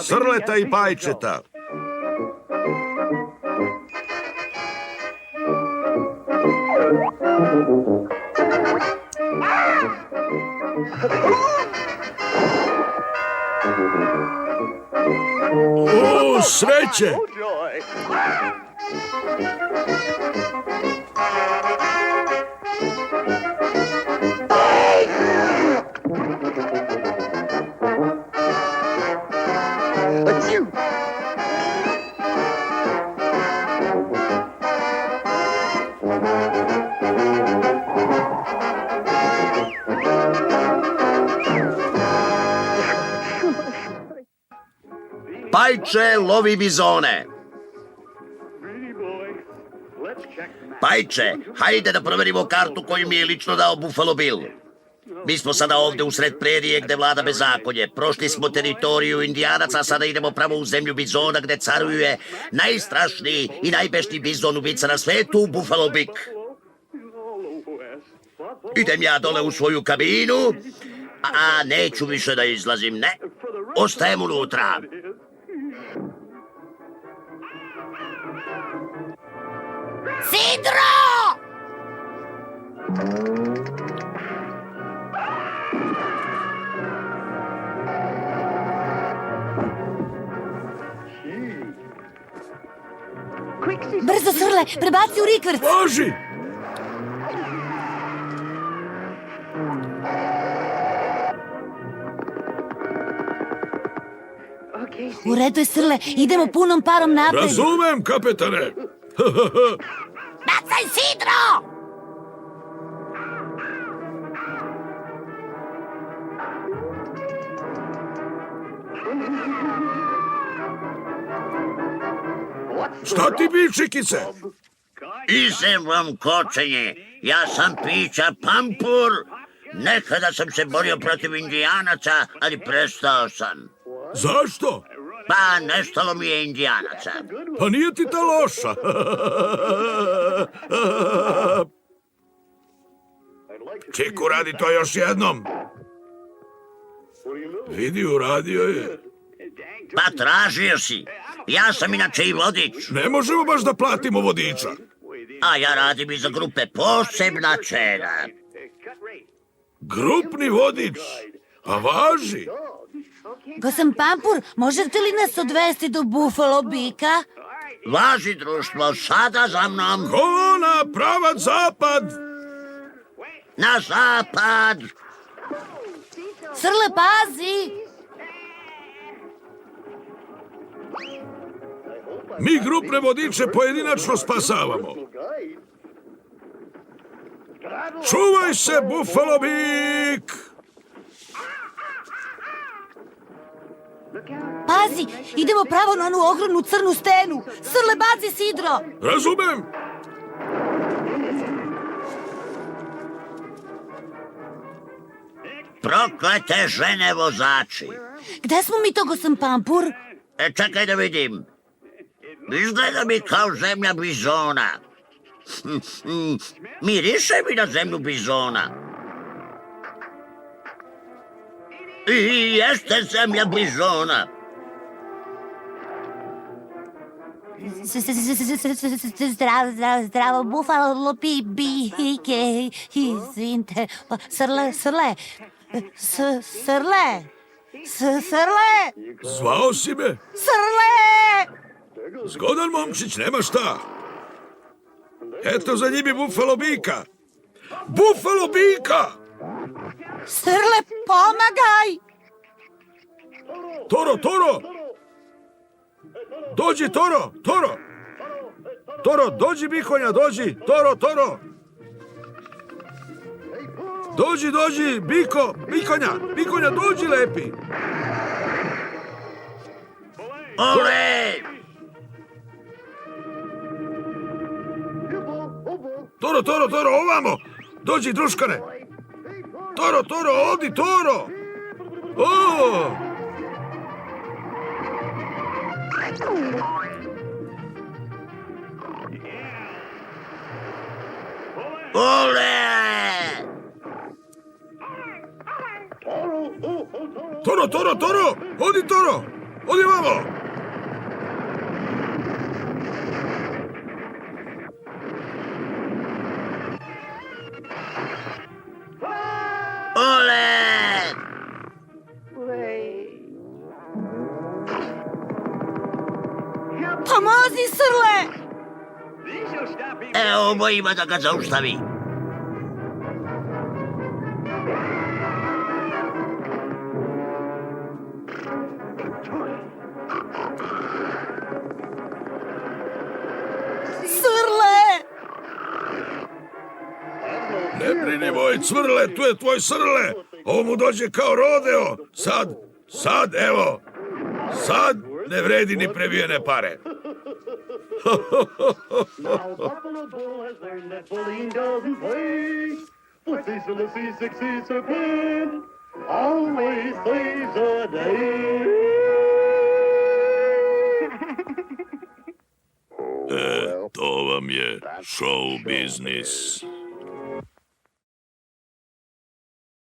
Srleta i Pajčeta. O, sreće! Pajče lovi bizone. Pajče, hajde da proverimo kartu koju mi je lično dao Buffalo Bill. Mi smo sada ovdje usred prerije gdje vlada bezakonje. Prošli smo teritoriju Indijanaca, a sada idemo pravo u zemlju bizona gdje caruje najstrašniji i najbešniji bizon ubica na svetu, Buffalo Bill. Idem ja dole u svoju kabinu, a neću više da izlazim, ne. Ostajem unutra. Sidro! Brzo, Srle, prebaci u rikverc. Boži! U redu je, Srle, idemo punom parom napred. Razumem, kapetane. Bacaj, Sidro! Šta ti bi, Čikice? Izem vam kočenje. Ja sam pića Pampur. Nekada sam se borio protiv Indijanaca, ali prestao sam. Zašto? Pa nestalo mi je Indijanaca. Pa nije ti ta loša. Čiku, radi to još jednom. Vidi, uradio je. Pa tražio si. Ja sam inače i vodič. Ne možemo baš da platimo vodiča. A ja radim i za grupe posebna cena. Grupni vodič? A važi? Gosam Pampur, možete li nas odvesti do Buffalo Bika? Važi, društvo, sada za mnom. Kolona, pravac zapad! Na zapad. Srle, pazi! Mi grupne vodiče pojedinačno spasavamo. Čuvaj se, Buffalo Bik! Pazi, idemo pravo na onu ogromnu crnu stenu. Srle, baci, Sidro! Razumem! Proklete žene vozači. Gde smo mi to, Gosam Pampur? Čekaj da vidim. Izgleda mi kao zemlja bizona. Miriše mi na zemlju bizona. I jeste zemlja bizona. Zdravo, Buffalo Bike, izvinite. Srle, Srle! Zvao si me? Srle! Zgodan momčić, nema šta. Eto za njimi Buffalo Bika. Buffalo Bika! Srle, pomagaj! Toro! Dođi, Toro! Toro, dođi, Bikonja, dođi! Toro! Dođi, Bikonja, dođi, lepi! Ole! Toro, ovamo! Dođi, druškane! Toro, odi, Toro! O! Ole! Toro! Odi, Toro! odi vamo! Ole! Pomozi, Srle! Evo, ovo ima da ga zaustavi. Srle! Ne brini moj cvrle, tu je tvoj Srle. Ovo mu dođe kao rodeo. Sad, evo. Sad ne vredi ni previjene pare. Now Buffalo Bill has learned that bullying doesn't pay. But Cecil the C6 serpent always saves the day. To vam je show biznis.